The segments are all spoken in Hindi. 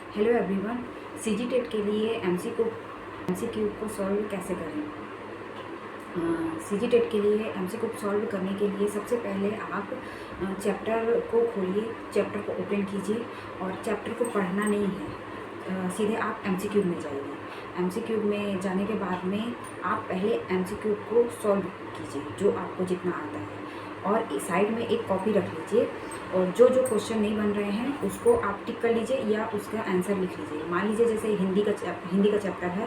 Hello everyone. सीजी टेट के लिए एमसीक्यू को सॉल्व कैसे करें। सीजी टेट के लिए एमसीक्यू को सॉल्व करने के लिए सबसे पहले आप चैप्टर को खोलिए, चैप्टर को ओपन कीजिए और चैप्टर को पढ़ना नहीं है, सीधे आप एमसीक्यू में जाइए। एमसीक्यू में जाने के बाद में आप पहले एमसीक्यू को सॉल्व कीजिए जो आपको जितना आता है, और साइड में एक कॉपी रख लीजिए और जो जो क्वेश्चन नहीं बन रहे हैं उसको आप टिक कर लीजिए या उसका आंसर लिख लीजिए। मान लीजिए जैसे हिंदी का चैप्टर है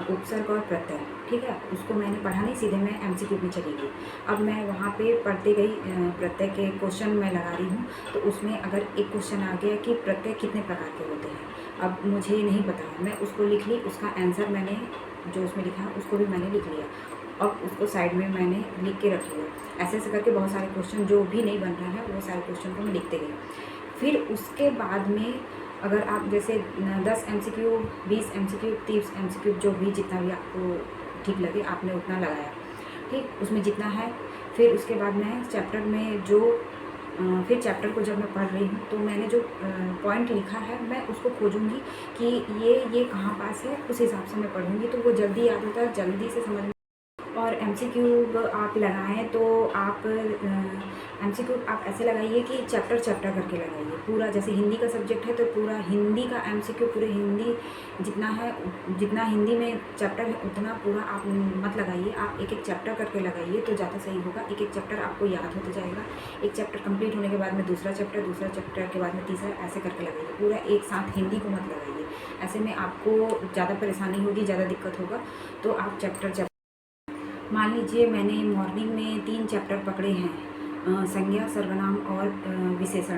उपसर्ग और प्रत्यय, ठीक है, उसको मैंने पढ़ा नहीं, सीधे मैं एमसीक्यू में चली गई। अब मैं वहाँ पे पढ़ते गई, प्रत्यय के क्वेश्चन मैं लगा रही हूँ, तो उसमें अगर एक क्वेश्चन आ गया कि प्रत्यय कितने प्रकार के होते हैं, अब मुझे नहीं पता है, मैं उसको लिख ली, उसका आंसर मैंने जो उसमें लिखा उसको भी मैंने लिख लिया, अब उसको साइड में मैंने लिख के रख लिया। ऐसे ऐसे करके बहुत सारे क्वेश्चन जो भी नहीं बन रहा है वो सारे क्वेश्चन को मैं लिखते गई। फिर उसके बाद में अगर आप जैसे 10 एमसीक्यू, 20 एमसीक्यू, 30 एमसीक्यू, जो भी जितना भी आपको ठीक लगे आपने उतना लगाया, ठीक, उसमें जितना है। फिर उसके बाद मैं चैप्टर में फिर चैप्टर को जब मैं पढ़ रही हूँ तो मैंने जो पॉइंट लिखा है मैं उसको खोजूँगी कि ये कहाँ पास है, उस हिसाब से मैं पढ़ूँगी, तो वो जल्दी याद होता है, जल्दी से समझ। और एमसीक्यू आप लगाएं तो आप एमसीक्यू आप ऐसे लगाइए कि चैप्टर चैप्टर करके लगाइए पूरा। जैसे हिंदी का सब्जेक्ट है तो पूरा हिंदी का एमसीक्यू, पूरे हिंदी जितना हिंदी में चैप्टर है उतना पूरा आप मत लगाइए, आप एक एक चैप्टर करके लगाइए तो ज़्यादा सही होगा। एक एक चैप्टर आपको याद होता जाएगा, एक चैप्टर कंप्लीट होने के बाद में दूसरा चैप्टर के बाद में तीसरा, ऐसे करके लगाइए, पूरा एक साथ हिंदी को मत लगाइए। ऐसे में आपको ज़्यादा परेशानी होगी, ज़्यादा दिक्कत होगा। तो आप चैप्टर मान लीजिए मैंने मॉर्निंग में 3 चैप्टर पकड़े हैं, संज्ञा, सर्वनाम और विशेषण,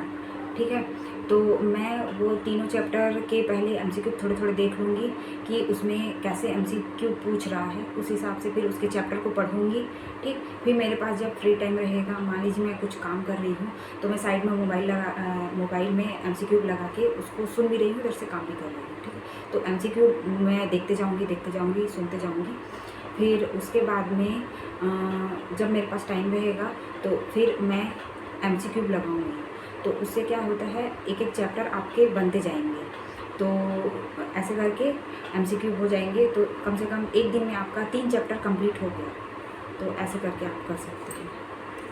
ठीक है, तो मैं वो तीनों चैप्टर के पहले एमसीक्यू थोड़े थोड़े देख लूँगी कि उसमें कैसे एमसीक्यू पूछ रहा है, उस हिसाब से फिर उसके चैप्टर को पढ़ूँगी, ठीक। फिर मेरे पास जब फ्री टाइम रहेगा, मान लीजिए मैं कुछ काम कर रही हूँ तो मैं साइड में मोबाइल में एमसीक्यू लगा के उसको सुन भी रही हूँ, उधर से काम भी कर रही हूँ, ठीक है। तो एमसीक्यू मैं देखते जाऊँगी, सुनते जाऊँगी। फिर उसके बाद में जब मेरे पास टाइम रहेगा तो फिर मैं एमसीक्यू लगाऊंगी, तो उससे क्या होता है, एक एक चैप्टर आपके बनते जाएंगे, तो ऐसे करके एमसीक्यू हो जाएंगे, तो कम से कम एक दिन में आपका 3 चैप्टर कंप्लीट हो गया। तो ऐसे करके आप कर सकते हैं।